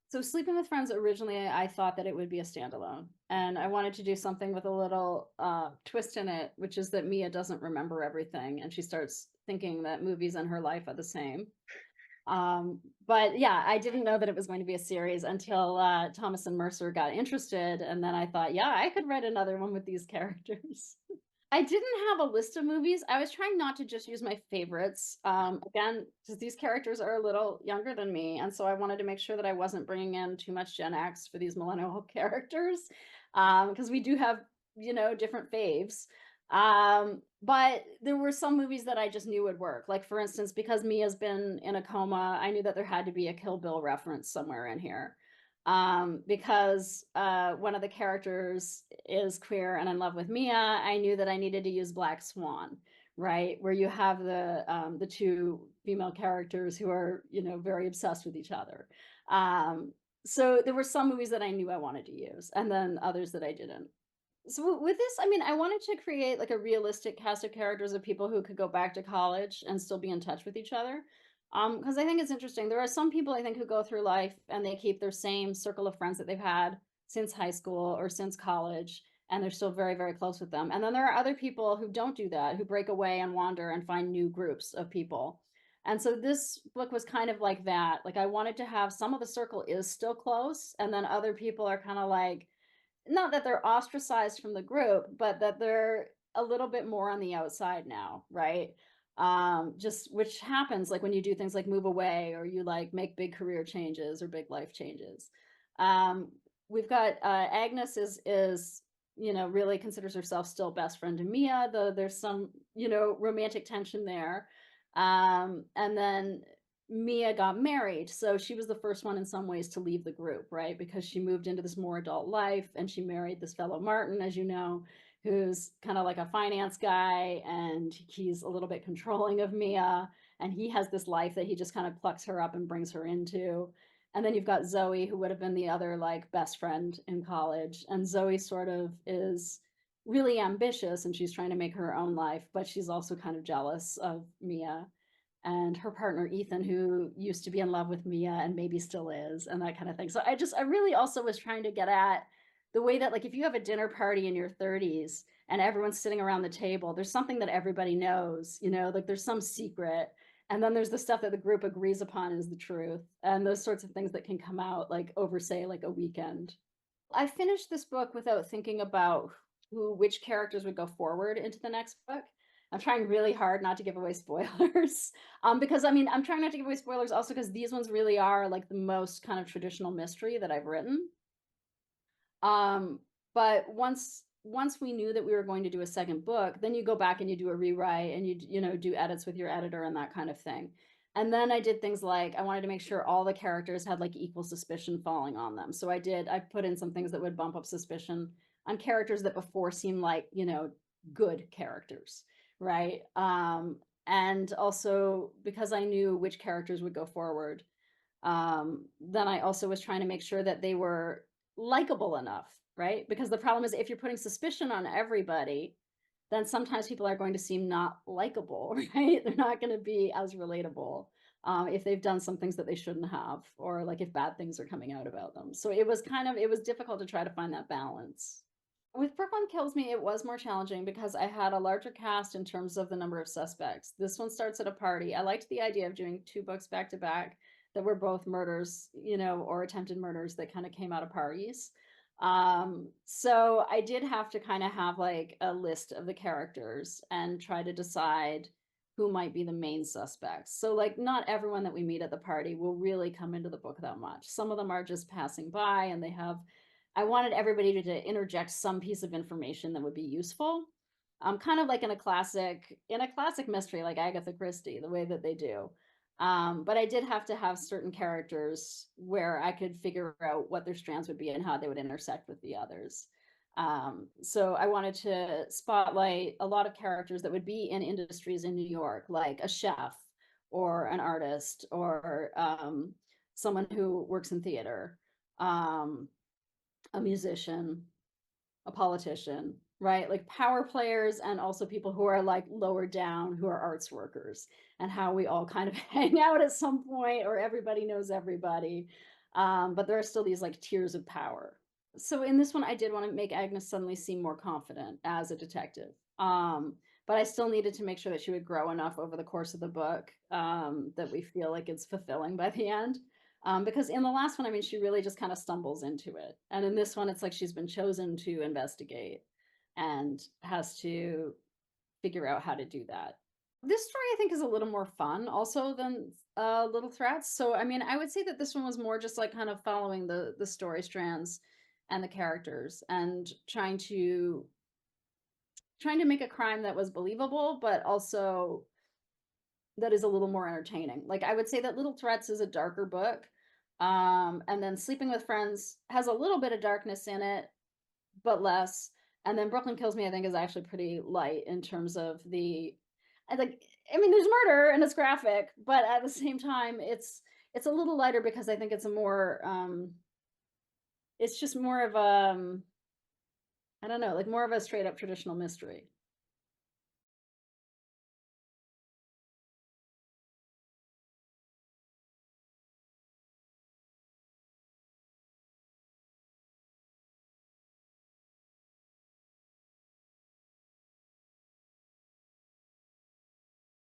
So Sleeping with Friends, originally I thought that it would be a standalone, and I wanted to do something with a little twist in it, which is that Mia doesn't remember everything, and she starts thinking that movies in her life are the same. But yeah, I didn't know that it was going to be a series until Thomas and Mercer got interested, and then I thought, yeah, I could write another one with these characters. I didn't have a list of movies. I was trying not to just use my favorites. Again, because these characters are a little younger than me, and so I wanted to make sure that I wasn't bringing in too much Gen X for these millennial characters, because we do have, different faves. But there were some movies that I just knew would work. Like for instance, because Mia's been in a coma, I knew that there had to be a Kill Bill reference somewhere in here. Because one of the characters is queer and in love with Mia, I knew that I needed to use Black Swan, right? Where you have the two female characters who are, very obsessed with each other. So there were some movies that I knew I wanted to use, and then others that I didn't. So with this, I mean, I wanted to create like a realistic cast of characters of people who could go back to college and still be in touch with each other. Because I think it's interesting. There are some people I think who go through life and they keep their same circle of friends that they've had since high school or since college, and they're still very, very close with them. And then there are other people who don't do that, who break away and wander and find new groups of people. And so this book was kind of like that. Like I wanted to have some of the circle is still close, and then other people are kind of like, not that they're ostracized from the group, but that they're a little bit more on the outside now, right? Just which happens like when you do things like move away or you like make big career changes or big life changes. Um, we've got Agnes is really considers herself still best friend to Mia, though there's some romantic tension there. And then Mia got married, so she was the first one in some ways to leave the group, right? Because she moved into this more adult life and she married this fellow Martin, as you know, who's kind of like a finance guy and he's a little bit controlling of Mia. And he has this life that he just kind of plucks her up and brings her into. And then you've got Zoe, who would have been the other like best friend in college. And Zoe sort of is really ambitious and she's trying to make her own life, but she's also kind of jealous of Mia and her partner Ethan, who used to be in love with Mia and maybe still is, and that kind of thing. So I really also was trying to get at the way that, like, if you have a dinner party in your 30s and everyone's sitting around the table, there's something that everybody knows, like there's some secret. And then there's the stuff that the group agrees upon is the truth. And those sorts of things that can come out like over, say, like a weekend. I finished this book without thinking about which characters would go forward into the next book. I'm trying really hard not to give away spoilers. Because I mean, I'm trying not to give away spoilers also because these ones really are like the most kind of traditional mystery that I've written. Um, but once we knew that we were going to do a second book, then you go back and you do a rewrite and you do edits with your editor and that kind of thing. And then I did things like I wanted to make sure all the characters had like equal suspicion falling on them. So I put in some things that would bump up suspicion on characters that before seemed like, good characters, right? And also because I knew which characters would go forward, then I also was trying to make sure that they were likable enough, right? Because the problem is if you're putting suspicion on everybody, then sometimes people are going to seem not likable, right? They're not going to be as relatable if they've done some things that they shouldn't have, or like if bad things are coming out about them. So it was difficult to try to find that balance. With Brooklyn Kills Me, it was more challenging because I had a larger cast in terms of the number of suspects. This one starts at a party. I liked the idea of doing two books back to back that were both murders, or attempted murders that kind of came out of parties. So I did have to kind of have like a list of the characters and try to decide who might be the main suspects. So like not everyone that we meet at the party will really come into the book that much. Some of them are just passing by and I wanted everybody to interject some piece of information that would be useful. Kind of like in a classic mystery like Agatha Christie, the way that they do. But I did have to have certain characters where I could figure out what their strands would be and how they would intersect with the others. So I wanted to spotlight a lot of characters that would be in industries in New York, like a chef or an artist or someone who works in theater, a musician, a politician, right? Like power players and also people who are like lower down, who are arts workers, and how we all kind of hang out at some point or everybody knows everybody. But there are still these like tiers of power. So in this one, I did want to make Agnes suddenly seem more confident as a detective. But I still needed to make sure that she would grow enough over the course of the book that we feel like it's fulfilling by the end. Because in the last one, I mean, she really just kind of stumbles into it. And in this one, it's like she's been chosen to investigate and has to figure out how to do that. This story, I think, is a little more fun also than Little Threats. So, I mean, I would say that this one was more just like kind of following the story strands and the characters and trying to make a crime that was believable, but also that is a little more entertaining. Like I would say that Little Threats is a darker book. And then Sleeping with Friends has a little bit of darkness in it, but less. And then Brooklyn Kills Me, I think, is actually pretty light in terms of I mean, there's murder and it's graphic, but at the same time, it's a little lighter because I think it's a more it's just more of I don't know, like more of a straight up traditional mystery.